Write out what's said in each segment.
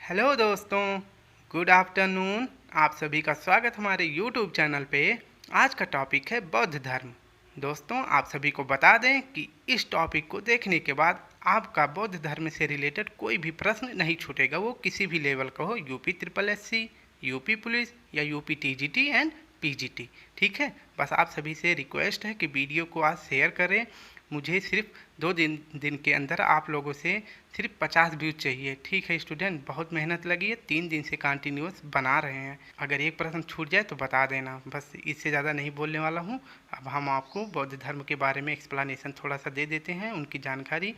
Hello दोस्तों, good afternoon. आप सभी का स्वागत हमारे यूट्यूब चैनल पे। आज का टॉपिक है बौद्ध धर्म। दोस्तों, आप सभी को बता दें कि इस टॉपिक को देखने के बाद आपका बौद्ध धर्म से रिलेटेड कोई भी प्रश्न नहीं छूटेगा। वो किसी भी लेवल का हो, UP triple SC, UP police या यूपी टीजीटी एंड पीजीटी। ठीक है, बस आप सभी से रिक्वेस्ट है कि वीडियो को आज शेयर करें। मुझे सिर्फ 2 दिन के अंदर आप लोगों से सिर्फ 50 व्यूज चाहिए। ठीक है स्टूडेंट, बहुत मेहनत लगी है, 3 दिन से कंटिन्यूस बना रहे हैं। अगर एक प्रश्न छूट जाए तो बता देना, बस इससे ज़्यादा नहीं बोलने वाला हूँ। अब हम आपको बौद्ध धर्म के बारे में एक्सप्लेनेशन थोड़ा सा दे देते हैं, उनकी जानकारी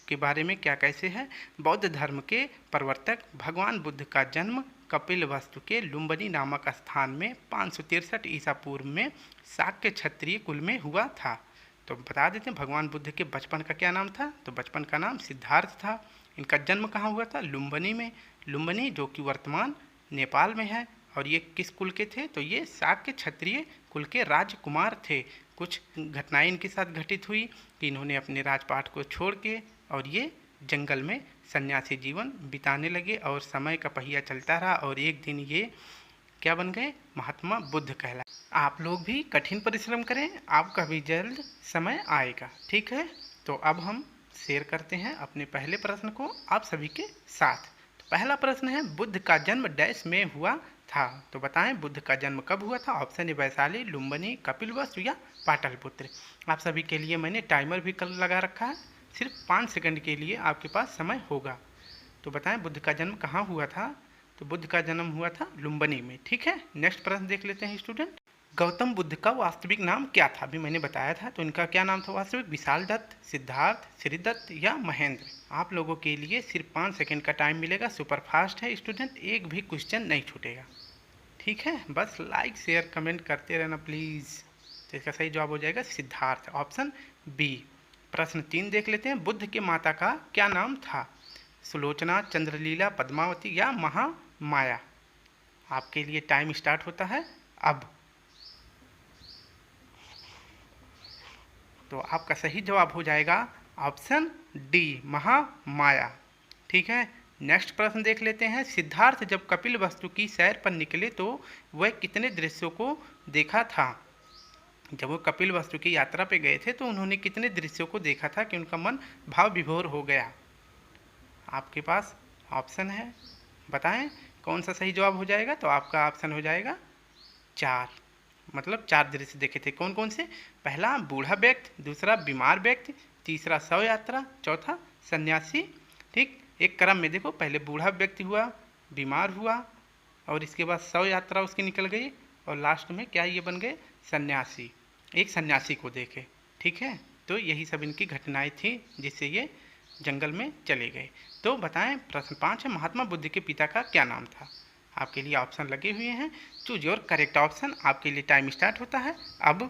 के बारे में क्या कैसे है। बौद्ध धर्म के प्रवर्तक भगवान बुद्ध का जन्म कपिलवस्तु के लुम्बिनी नामक स्थान में 563 ईसा पूर्व में शाक्य क्षत्रिय कुल में हुआ था। तो बता देते हैं भगवान बुद्ध के बचपन का क्या नाम था। तो बचपन का नाम सिद्धार्थ था। इनका जन्म कहाँ हुआ था? लुम्बिनी में। लुम्बिनी जो कि वर्तमान नेपाल में है। और ये किस कुल के थे? तो ये शाक्य क्षत्रिय कुल के राजकुमार थे। कुछ घटनाएं इनके साथ घटित हुई कि इन्होंने अपने राजपाट को छोड़ के और ये जंगल में सन्यासी जीवन बिताने लगे और समय का पहिया चलता रहा और एक दिन ये क्या बन गए? महात्मा बुद्ध कहलाए। आप लोग भी कठिन परिश्रम करें, आपका भी जल्द समय आएगा। ठीक है, तो अब हम शेयर करते हैं अपने पहले प्रश्न को आप सभी के साथ। तो पहला प्रश्न है, बुद्ध का जन्म डैश में हुआ था। तो बताएं बुद्ध का जन्म कब हुआ था? ऑप्शन ए वैशाली, लुम्बिनी, कपिलवस्तु या पाटलिपुत्र। आप सभी के लिए मैंने टाइमर भी कल लगा रखा है, सिर्फ 5 सेकंड के लिए आपके पास समय होगा। तो बताएं बुद्ध का जन्म कहाँ हुआ था? तो बुद्ध का जन्म हुआ था लुम्बिनी में। ठीक है, नेक्स्ट प्रश्न देख लेते हैं स्टूडेंट। गौतम बुद्ध का वास्तविक नाम क्या था? अभी मैंने बताया था। तो इनका क्या नाम था वास्तविक? विशाल दत्त, सिद्धार्थ, श्रीदत्त या महेंद्र। आप लोगों के लिए सिर्फ 5 सेकंड का टाइम मिलेगा। सुपर फास्ट है स्टूडेंट, एक भी क्वेश्चन नहीं छूटेगा। ठीक है, बस लाइक शेयर कमेंट करते रहना प्लीज़। तो इसका सही जवाब हो जाएगा सिद्धार्थ, ऑप्शन बी। प्रश्न 3 देख लेते हैं। बुद्ध के माता का क्या नाम था? सुलोचना, चंद्रलीला, पद्मावती या महामाया। आपके लिए टाइम स्टार्ट होता है अब। तो आपका सही जवाब हो जाएगा ऑप्शन डी, महामाया। ठीक है, नेक्स्ट प्रश्न देख लेते हैं। सिद्धार्थ जब कपिलवस्तु की सैर पर निकले तो वह कितने दृश्यों को देखा था? जब वो कपिलवस्तु की यात्रा पे गए थे तो उन्होंने कितने दृश्यों को देखा था कि उनका मन भाव विभोर हो गया? आपके पास ऑप्शन है, बताएं कौन सा सही जवाब हो जाएगा। तो आपका ऑप्शन हो जाएगा 4, मतलब 4 दृश्य देखे थे। कौन कौन से? पहला बूढ़ा व्यक्ति, दूसरा बीमार व्यक्ति, तीसरा शव यात्रा, चौथा सन्यासी। ठीक, एक क्रम में देखो, पहले बूढ़ा व्यक्ति हुआ, बीमार हुआ और इसके बाद शव यात्रा उसकी निकल गई और लास्ट में क्या ये बन गए? सन्यासी। एक सन्यासी को देखे। ठीक है, तो यही सब इनकी घटनाएं थी जिससे ये जंगल में चले गए। तो बताएं प्रश्न 5 है, महात्मा बुद्ध के पिता का क्या नाम था? आपके लिए ऑप्शन लगे हुए हैं, चूज योर करेक्ट ऑप्शन। आपके लिए टाइम स्टार्ट होता है अब।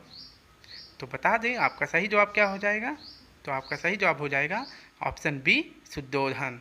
तो बता दें आपका सही जवाब क्या हो जाएगा। तो आपका सही जवाब हो जाएगा ऑप्शन बी, शुद्धोधन।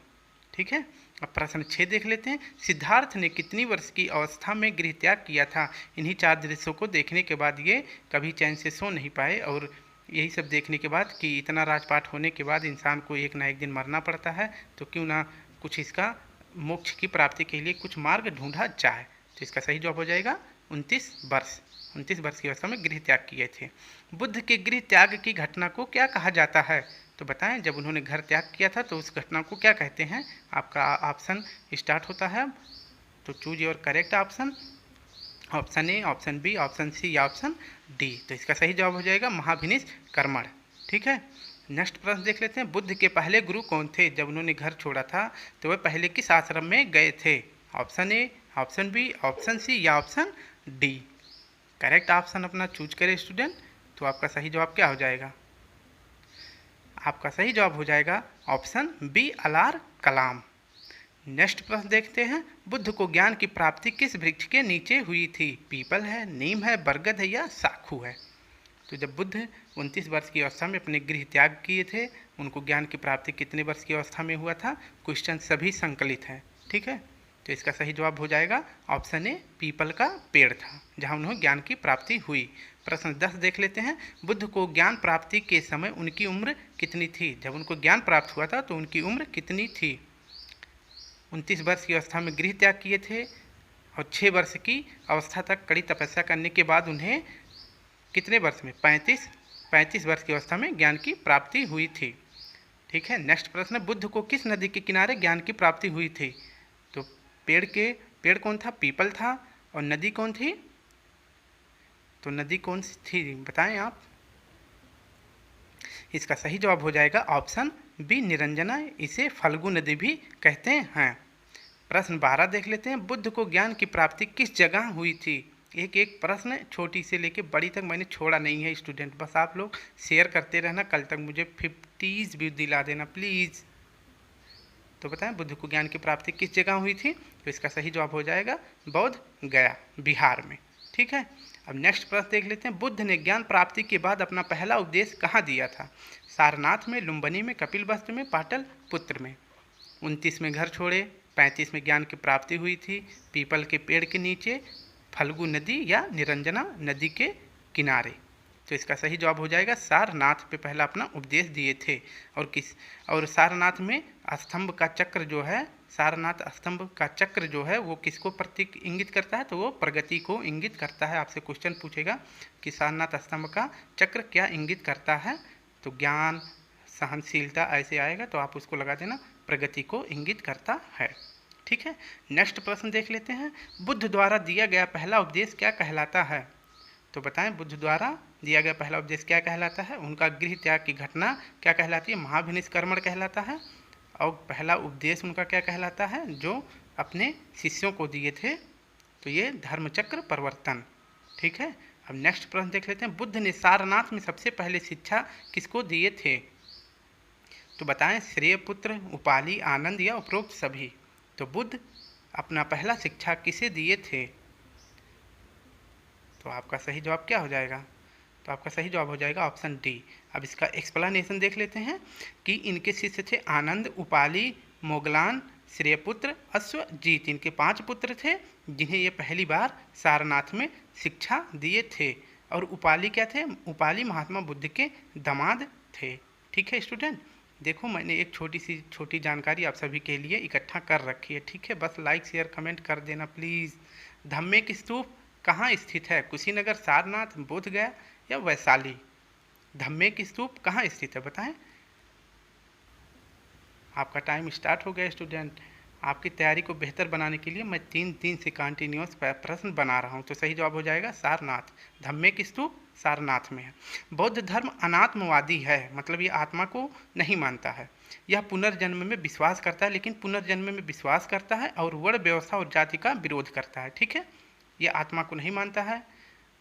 ठीक है, अब प्रश्न 6 देख लेते हैं। सिद्धार्थ ने कितनी वर्ष की अवस्था में गृह त्याग किया था? इन्हीं 4 दृश्यों को देखने के बाद ये कभी चैन से सो नहीं पाए और यही सब देखने के बाद कि इतना राजपाट होने के बाद इंसान को एक ना एक दिन मरना पड़ता है, तो क्यों ना कुछ इसका मोक्ष की प्राप्ति के लिए कुछ मार्ग ढूंढा जाए। तो इसका सही जवाब हो जाएगा 29 वर्ष। 29 वर्ष की अवस्था में गृह त्याग किए थे। बुद्ध के गृह त्याग की घटना को क्या कहा जाता है? तो बताएं जब उन्होंने घर त्याग किया था तो उस घटना को क्या कहते हैं? आपका ऑप्शन स्टार्ट होता है। तो choose your correct option. Option A, option B, option C या ऑप्शन डी। तो इसका सही जवाब हो जाएगा महाभिनिष्क्रमण। ठीक है, नेक्स्ट प्रश्न देख लेते हैं। बुद्ध के पहले गुरु कौन थे? जब उन्होंने घर छोड़ा था तो वह पहले किस आश्रम में गए थे? Option A, option B, option C या ऑप्शन डी। करेक्ट ऑप्शन अपना चूज करें स्टूडेंट। तो आपका सही जवाब क्या हो जाएगा? आपका सही जवाब हो जाएगा ऑप्शन बी, अलार कलाम। नेक्स्ट प्रश्न देखते हैं। बुद्ध को ज्ञान की प्राप्ति किस वृक्ष के नीचे हुई थी? पीपल है, नीम है, बरगद है या साखू है? तो जब बुद्ध 29 वर्ष की अवस्था में अपने गृह त्याग किए थे, उनको ज्ञान की प्राप्ति कितने वर्ष की अवस्था में हुआ था? क्वेश्चन सभी संकलित हैं। ठीक है, तो इसका सही जवाब हो जाएगा ऑप्शन ए, पीपल का पेड़ था जहाँ उन्हें ज्ञान की प्राप्ति हुई। प्रश्न 10 देख लेते हैं। बुद्ध को ज्ञान प्राप्ति के समय उनकी उम्र कितनी थी? जब उनको ज्ञान प्राप्त हुआ था तो उनकी उम्र कितनी थी? 29 वर्ष की अवस्था में गृह त्याग किए थे और 6 वर्ष की अवस्था तक कड़ी तपस्या करने के बाद उन्हें कितने वर्ष में 35 वर्ष की अवस्था में ज्ञान की प्राप्ति हुई थी। ठीक है, नेक्स्ट प्रश्न है, बुद्ध को किस नदी के किनारे ज्ञान की प्राप्ति हुई थी? तो पेड़ कौन था? पीपल था। और नदी कौन थी? तो नदी कौन सी थी बताएं आप। इसका सही जवाब हो जाएगा ऑप्शन बी निरंजना। इसे फल्गु नदी भी कहते हैं। प्रश्न 12 देख लेते हैं, बुद्ध को ज्ञान की प्राप्ति किस जगह हुई थी? एक एक प्रश्न छोटी से लेके बड़ी तक मैंने छोड़ा नहीं है स्टूडेंट, बस आप लोग शेयर करते रहना, कल तक मुझे 50 व्यू दिला देना प्लीज़। तो बताएं बुद्ध को ज्ञान की प्राप्ति किस जगह हुई थी? तो इसका सही जवाब हो जाएगा बौद्ध गया, बिहार में। ठीक है, अब नेक्स्ट प्रश्न देख लेते हैं, बुद्ध ने ज्ञान प्राप्ति के बाद अपना पहला उपदेश कहाँ दिया था? सारनाथ में, लुम्बिनी में, कपिलवस्तु में, पाटलिपुत्र में। 29 में घर छोड़े, 35 में ज्ञान की प्राप्ति हुई थी, पीपल के पेड़ के नीचे, फल्गु नदी या निरंजना नदी के किनारे। तो इसका सही जवाब हो जाएगा सारनाथ पे पहला अपना उपदेश दिए थे। और सारनाथ में स्तंभ का चक्र जो है, सारनाथ स्तंभ का चक्र जो है वो किसको प्रतीक इंगित करता है? तो वो प्रगति को इंगित करता है। आपसे क्वेश्चन पूछेगा कि सारनाथ स्तंभ का चक्र क्या इंगित करता है? तो ज्ञान, सहनशीलता ऐसे आएगा, तो आप उसको लगा देना, प्रगति को इंगित करता है। ठीक है, नेक्स्ट प्रश्न देख लेते हैं, बुद्ध द्वारा दिया गया पहला उपदेश क्या कहलाता है? तो बताएं बुद्ध द्वारा दिया गया पहला उपदेश क्या कहलाता है? उनका गृह त्याग की घटना क्या कहलाती है? महाभिनिष्क्रमण कहलाता है। और पहला उपदेश उनका क्या कहलाता है जो अपने शिष्यों को दिए थे? तो ये धर्मचक्र प्रवर्तन। ठीक है, अब नेक्स्ट प्रश्न देख लेते हैं, बुद्ध ने सारनाथ में सबसे पहले शिक्षा किसको दिए थे? तो बताएं श्रेयपुत्र, उपाली, आनंद या उपरोक्त सभी। तो बुद्ध अपना पहला शिक्षा किसे दिए थे? तो आपका सही जवाब क्या हो जाएगा? तो आपका सही जवाब हो जाएगा ऑप्शन डी। अब इसका एक्सप्लेनेशन देख लेते हैं कि इनके शिष्य थे आनंद, उपाली, मोगलान, श्रेयपुत्र, अश्वजीत। इनके 5 पुत्र थे जिन्हें ये पहली बार सारनाथ में शिक्षा दिए थे। और उपाली क्या थे? उपाली महात्मा बुद्ध के दामाद थे। ठीक है स्टूडेंट, देखो मैंने एक छोटी जानकारी आप सभी के लिए इकट्ठा कर रखी है। ठीक है, बस लाइक शेयर कमेंट कर देना प्लीज़। धम्मेक स्तूप कहाँ स्थित है? कुशीनगर, सारनाथ, बोधगया या वैशाली? धम्मेक स्तूप कहाँ स्थित है बताएं। आपका टाइम स्टार्ट हो गया स्टूडेंट। आपकी तैयारी को बेहतर बनाने के लिए मैं 3 से कंटिन्यूस प्रश्न बना रहा हूँ। तो सही जवाब हो जाएगा सारनाथ। धम्मेक स्तूप सारनाथ में है। बौद्ध धर्म अनात्मवादी है, मतलब ये आत्मा को नहीं मानता है। यह पुनर्जन्म में विश्वास करता है, लेकिन पुनर्जन्म में विश्वास करता है और वर्ण व्यवस्था और जाति का विरोध करता है। ठीक है, यह आत्मा को नहीं मानता है,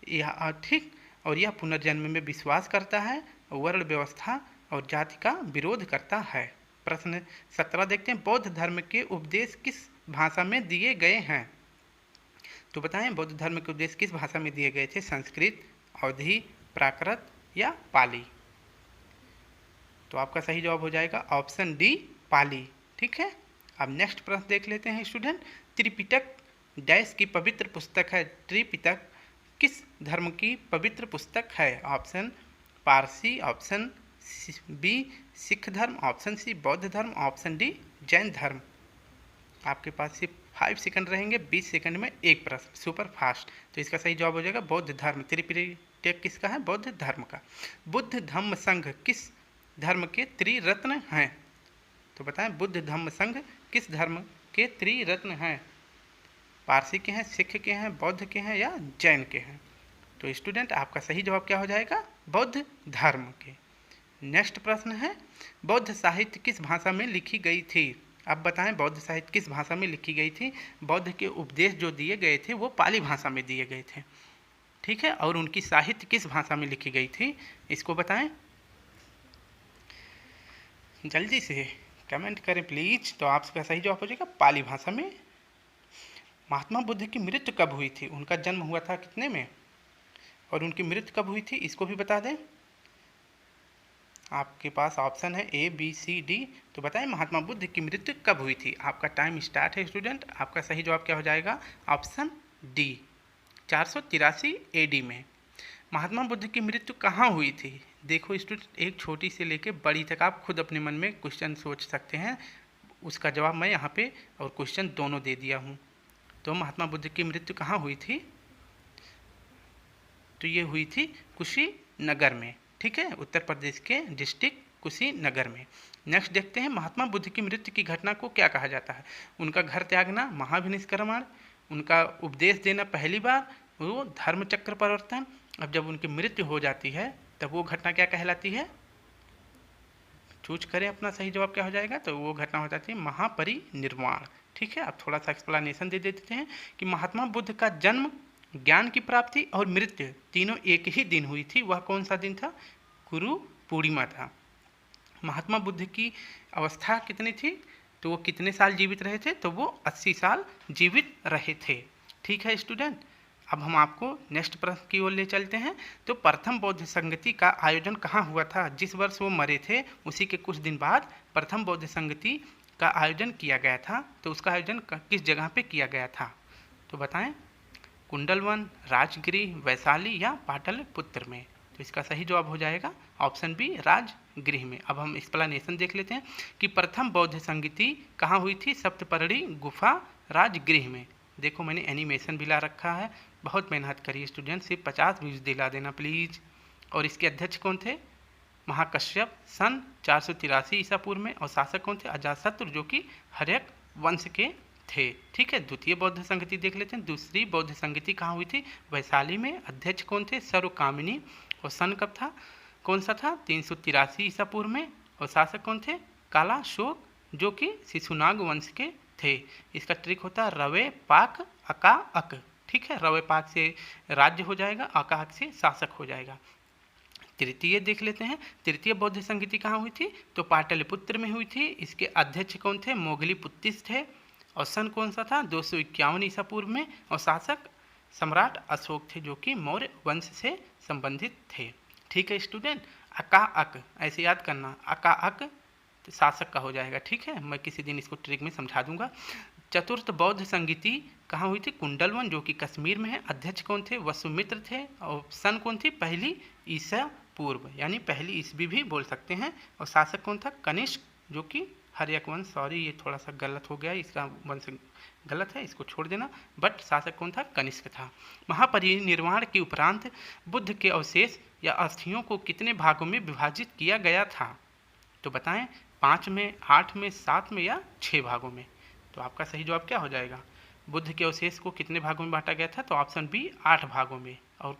यह ठीक, और यह पुनर्जन्म में विश्वास करता है, वर्ण व्यवस्था और जाति का विरोध करता है। प्रश्न 17 देखते हैं, बौद्ध धर्म के उपदेश किस भाषा में दिए गए हैं? तो बताएं बौद्ध धर्म के उपदेश किस भाषा में दिए गए थे? संस्कृत, अवधी, प्राकृत या पाली? तो आपका सही जवाब हो जाएगा ऑप्शन डी, पाली। ठीक है, अब नेक्स्ट प्रश्न देख लेते हैं स्टूडेंट, त्रिपिटक डैश की पवित्र पुस्तक है? त्रिपिटक किस धर्म की पवित्र पुस्तक है? ऑप्शन पारसी, ऑप्शन बी सिख धर्म, ऑप्शन सी बौद्ध धर्म, ऑप्शन डी जैन धर्म। आपके पास सिर्फ 5 सेकंड रहेंगे, 20 सेकंड में एक प्रश्न, सुपर फास्ट। तो इसका सही जवाब हो जाएगा बौद्ध धर्म। त्रिपिटक किसका है? बौद्ध धर्म का। बुद्ध धम्म संघ किस धर्म के त्रिरत्न हैं? तो बताएं बुद्ध धम्म संघ किस धर्म के त्रिरत्न हैं? पारसी के हैं, सिख के हैं, बौद्ध के हैं या जैन के हैं? तो स्टूडेंट आपका सही जवाब क्या हो जाएगा? बौद्ध धर्म के। नेक्स्ट प्रश्न है, बौद्ध साहित्य किस भाषा में लिखी गई थी? अब बताएं बौद्ध साहित्य किस भाषा में लिखी गई थी? बौद्ध के उपदेश जो दिए गए थे वो पाली भाषा में दिए गए थे। ठीक है, और उनकी साहित्य किस भाषा में लिखी गई थी इसको बताएं, जल्दी से कमेंट करें प्लीज। तो आपका सही जवाब हो जाएगा पाली भाषा में। महात्मा बुद्ध की मृत्यु कब हुई थी? उनका जन्म हुआ था कितने में और उनकी मृत्यु कब हुई थी इसको भी बता दें। आपके पास ऑप्शन है ए, बी, सी, डी। तो बताएं महात्मा बुद्ध की मृत्यु कब हुई थी? आपका टाइम स्टार्ट है स्टूडेंट। आपका सही जवाब क्या हो जाएगा? ऑप्शन डी 483 AD में। महात्मा बुद्ध की मृत्यु कहाँ हुई थी? देखो स्टूडेंट, एक छोटी से लेके बड़ी तक आप खुद अपने मन में क्वेश्चन सोच सकते हैं। उसका जवाब मैं यहाँ पे और क्वेश्चन दोनों दे दिया हूँ। तो महात्मा बुद्ध की मृत्यु कहाँ हुई थी? तो ये हुई थी कुशीनगर में, ठीक है, उत्तर प्रदेश के डिस्ट्रिक्ट कुशीनगर में। नेक्स्ट देखते हैं महात्मा बुद्ध की मृत्यु की घटना को क्या कहा जाता है? उनका घर त्यागना, महाभिनिष्क्रमण, उनका उपदेश देना पहली बार, वो धर्म चक्र परिवर्तन। अब जब उनकी मृत्यु हो जाती है तब वो घटना क्या कहलाती है? चूज करें अपना सही जवाब क्या हो जाएगा? तो वो घटना हो जाती है महापरिनिर्वाण, ठीक है। अब थोड़ा सा एक्सप्लेनेशन दे देते हैं कि महात्मा बुद्ध का जन्म, ज्ञान की प्राप्ति और मृत्यु तीनों एक ही दिन हुई थी। वह कौन सा दिन था? गुरु पूर्णिमा था। महात्मा बुद्ध की अवस्था कितनी थी? तो वो कितने साल जीवित रहे थे? तो वो 80 साल जीवित रहे थे, ठीक है स्टूडेंट। अब हम आपको नेक्स्ट प्रश्न की ओर ले चलते हैं। तो प्रथम बौद्ध संगति का आयोजन कहाँ हुआ था? जिस वर्ष वो मरे थे उसी के कुछ दिन बाद प्रथम बौद्ध संगति का आयोजन किया गया था। तो उसका आयोजन किस जगह पे किया गया था? तो बताएं। कुंडलवन, राजगृह, वैशाली या पाटलिपुत्र में? तो इसका सही जवाब हो जाएगा ऑप्शन बी, राजगृह में। अब हम एक्सप्लेनेशन देख लेते हैं कि प्रथम बौद्ध संगति कहाँ हुई थी? सप्तपर्णी गुफा, राजगृह में। देखो मैंने एनिमेशन भी ला रखा है, बहुत मेहनत करिए स्टूडेंट, सिर्फ 50 व्यूज दिला देना प्लीज़। और इसके अध्यक्ष कौन थे? महाकश्यप, सन 483 ईसा पूर्व में। और शासक कौन थे? अजातशत्रु, जो कि हर्यक वंश के थे, ठीक है। द्वितीय बौद्ध संगति देख लेते हैं। दूसरी बौद्ध संगति कहाँ हुई थी? वैशाली में। अध्यक्ष कौन थे? सर्वकामिनी। और सन कब था? कौन सा था? 383 ईसा पूर्व में। और शासक कौन थे? कालाशोक, जो कि शिशुनाग वंश के थे। इसका ट्रिक होता है रवे पाक अका अक, ठीक है। रवे पाक से राज्य हो जाएगा, अकाक से शासक हो जाएगा। तृतीय देख लेते हैं। तृतीय बौद्ध संगति कहाँ हुई थी? तो पाटलिपुत्र में हुई थी। इसके अध्यक्ष कौन थे? मोगलीपुत्तिस थे। और सन कौन सा था? 251 ईसा पूर्व में। और शासक सम्राट अशोक थे, जो कि मौर्य वंश से संबंधित थे, ठीक है स्टूडेंट। अका अक ऐसे याद करना, अका अक शासक का हो जाएगा, ठीक है। मैं किसी दिन इसको ट्रिक में समझा दूंगा। चतुर्थ बौद्ध संगति कहाँ हुई थी? कुंडलवन, जो कि कश्मीर में है। अध्यक्ष कौन थे? वसुमित्र थे। और सन कौन थी? पहली ईसा पूर्व, यानी पहली ईस्वी भी बोल सकते हैं। और शासक कौन था? कनिष्क, जो कि हर्यक वंश, सॉरी ये थोड़ा सा गलत हो गया, इसका वंश गलत है, इसको छोड़ देना। बट शासक कौन था? कनिष्क था। महापरिनिर्वाण के उपरांत बुद्ध के अवशेष या अस्थियों को कितने भागों में विभाजित किया गया था? तो बताएं, 5 में, 8 में, 7 में या 6 भागों में? तो आपका सही जवाब क्या हो जाएगा? बुद्ध के अवशेष को कितने भागों में बांटा गया था? तो ऑप्शन बी, 8 भागों में। और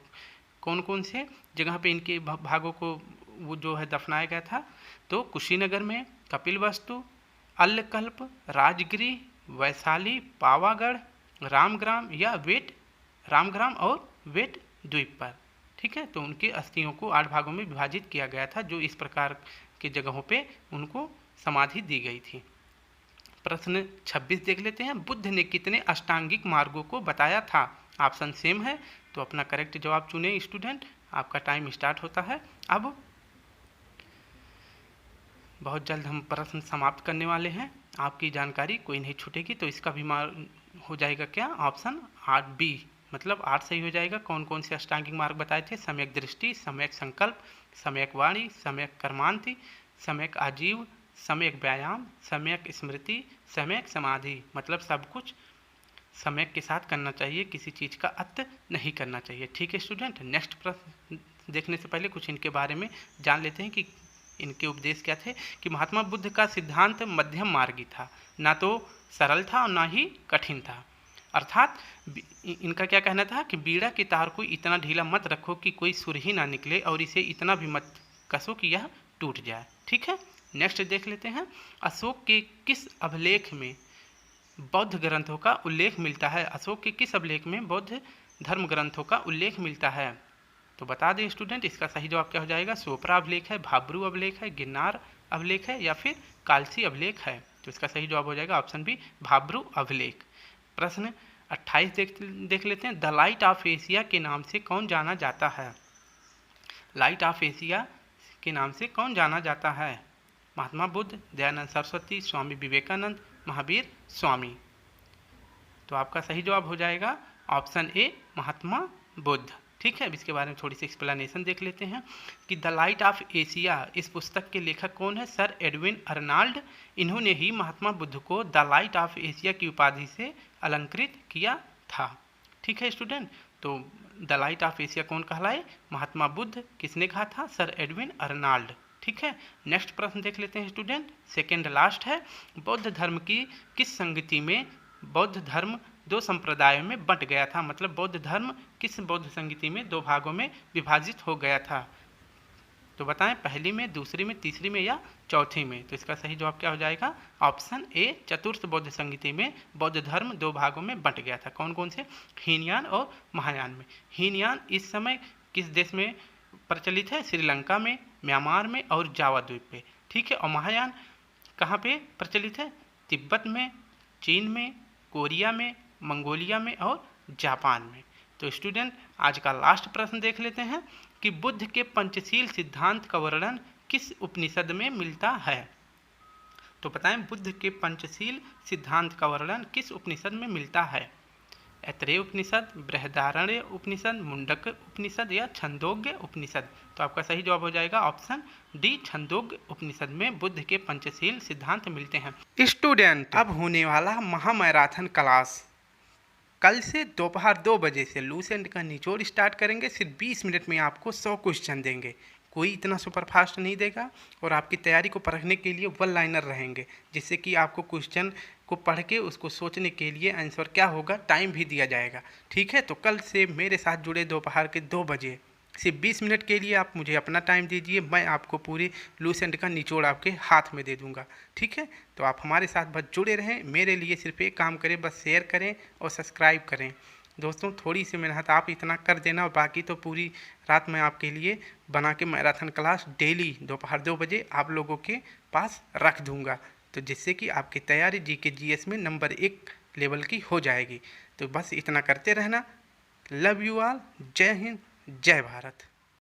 कौन कौन से जगह पे इनके भागों को वो जो है दफनाया गया था? तो कुशीनगर में, कपिलवस्तु, अल्लकल्प, राजगिरी, वैशाली, पावागढ़, रामग्राम या वेट, रामग्राम और वेट द्वीप पर, ठीक है। तो उनके अस्थियों को 8 भागों में विभाजित किया गया था, जो इस प्रकार की जगहों पे उनको समाधि दी गई थी। प्रश्न 26 देख लेते हैं। बुद्ध ने कितने अष्टांगिक मार्गों को बताया था? ऑप्शन सेम है, तो अपना करेक्ट जवाब चुने स्टूडेंट। आपका टाइम स्टार्ट होता है अब। बहुत जल्द हम प्रश्न समाप्त करने वाले हैं, आपकी जानकारी कोई नहीं छूटेगी। तो इसका भी हो जाएगा क्या? ऑप्शन 8 बी, मतलब 8 सही हो जाएगा। कौन कौन से अष्टांगिक मार्ग बताए थे? सम्यक दृष्टि, सम्यक संकल्प, सम्यक वाणी, सम्यक कर्मांति, सम्यक आजीव, सम्यक व्यायाम, सम्यक स्मृति, सम्यक समाधि। मतलब सब कुछ सम्यक के साथ करना चाहिए, किसी चीज़ का अत नहीं करना चाहिए, ठीक है स्टूडेंट। नेक्स्ट प्रश्न देखने से पहले कुछ इनके बारे में जान लेते हैं कि इनके उपदेश क्या थे। कि महात्मा बुद्ध का सिद्धांत मध्यम मार्गी था, ना तो सरल था और ना ही कठिन था। अर्थात इनका क्या कहना था कि बीड़ा के तार को इतना ढीला मत रखो कि कोई सुर ही ना निकले, और इसे इतना भी मत कसो कि यह टूट जाए, ठीक है। नेक्स्ट देख लेते हैं। अशोक के किस अभिलेख में बौद्ध ग्रंथों का उल्लेख मिलता है? अशोक के किस अभिलेख में बौद्ध धर्म ग्रंथों का उल्लेख मिलता है? तो बता दें स्टूडेंट, इसका सही जवाब क्या हो जाएगा? सोपरा अभिलेख है, भाब्रू अभिलेख है, गिरनार अभिलेख है या फिर कालसी अभिलेख है? तो इसका सही जवाब हो जाएगा ऑप्शन बी, भाब्रू अभिलेख। प्रश्न 28 देख लेते हैं। द लाइट ऑफ एशिया के नाम से कौन जाना जाता है? लाइट ऑफ एशिया के नाम से कौन जाना जाता है? महात्मा बुद्ध, दयानंद सरस्वती, स्वामी विवेकानंद, महावीर स्वामी। तो आपका सही जवाब हो जाएगा ऑप्शन ए, महात्मा बुद्ध। ठीक है, अब इसके बारे में थोड़ी सी एक्सप्लेनेशन देख लेते हैं कि द लाइट ऑफ एशिया इस पुस्तक के लेखक कौन है? Sir Edwin Arnold. इन्होंने ही महात्मा बुद्ध को द लाइट ऑफ एशिया की उपाधि से अलंकृत किया था। ठीक है स्टूडेंट, तो द लाइट ऑफ एशिया कौन कहलाए? महात्मा बुद्ध। किसने कहा था? Sir Edwin Arnold. ठीक है, नेक्स्ट प्रश्न देख लेते हैं स्टूडेंट, सेकेंड लास्ट है। बौद्ध धर्म की किस संगति में बौद्ध धर्म दो संप्रदायों में बंट गया था? मतलब बौद्ध धर्म किस बौद्ध संगति में दो भागों में विभाजित हो गया था? तो बताएं, पहली में, दूसरी में, तीसरी में या चौथी में? तो इसका सही जवाब क्या हो जाएगा? ऑप्शन ए, चतुर्थ बौद्ध संगति में बौद्ध धर्म दो भागों में बंट गया था। कौन कौन से? हीनयान और महायान में। हीनयान इस समय किस देश में प्रचलित है? श्रीलंका में, म्यांमार में और जावा द्वीप पे। ठीक है, और महायान कहाँ पे प्रचलित है? तिब्बत में, चीन में, कोरिया में, मंगोलिया में और जापान में। तो स्टूडेंट, आज का लास्ट प्रश्न देख लेते हैं कि बुद्ध के पंचशील सिद्धांत का वर्णन किस उपनिषद में मिलता है? तो बताएं, बुद्ध के पंचशील सिद्धांत का वर्णन किस उपनिषद में मिलता है? ऐतरेय उपनिषद, बृहदारण्य उपनिषद, मुंडक उपनिषद या छंदोग्य उपनिषद? तो आपका सही जवाब हो जाएगा ऑप्शन डी, छंदोग्य उपनिषद में बुद्ध के पंचशील सिद्धांत मिलते हैं। स्टूडेंट, अब होने वाला महामैराथन क्लास कल से दोपहर 2 बजे से लूसेंट का निचोड़ स्टार्ट करेंगे। सिर्फ 20 मिनट में आपको 100 क्वेश्चन देंगे, कोई इतना सुपरफास्ट नहीं देगा, और आपकी तैयारी को परखने के लिए वन लाइनर रहेंगे, जिससे कि आपको क्वेश्चन को पढ़ के उसको सोचने के लिए आंसर क्या होगा टाइम भी दिया जाएगा। ठीक है, तो कल से मेरे साथ जुड़े दोपहर के 2 बजे। सिर्फ 20 मिनट के लिए आप मुझे अपना टाइम दीजिए, मैं आपको पूरी लूसेंट का निचोड़ आपके हाथ में दे दूंगा। ठीक है, तो आप हमारे साथ बस जुड़े रहें। मेरे लिए सिर्फ एक काम करें, बस शेयर करें और सब्सक्राइब करें। दोस्तों, थोड़ी सी मेहनत आप इतना कर देना, और बाकी तो पूरी रात मैं आपके लिए बना के मैराथन क्लास डेली दोपहर 2 बजे आप लोगों के पास रख दूंगा, तो जिससे कि आपकी तैयारी जीके जीएस में नंबर 1 लेवल की हो जाएगी। तो बस इतना करते रहना। Love you all. जय हिंद, जय भारत।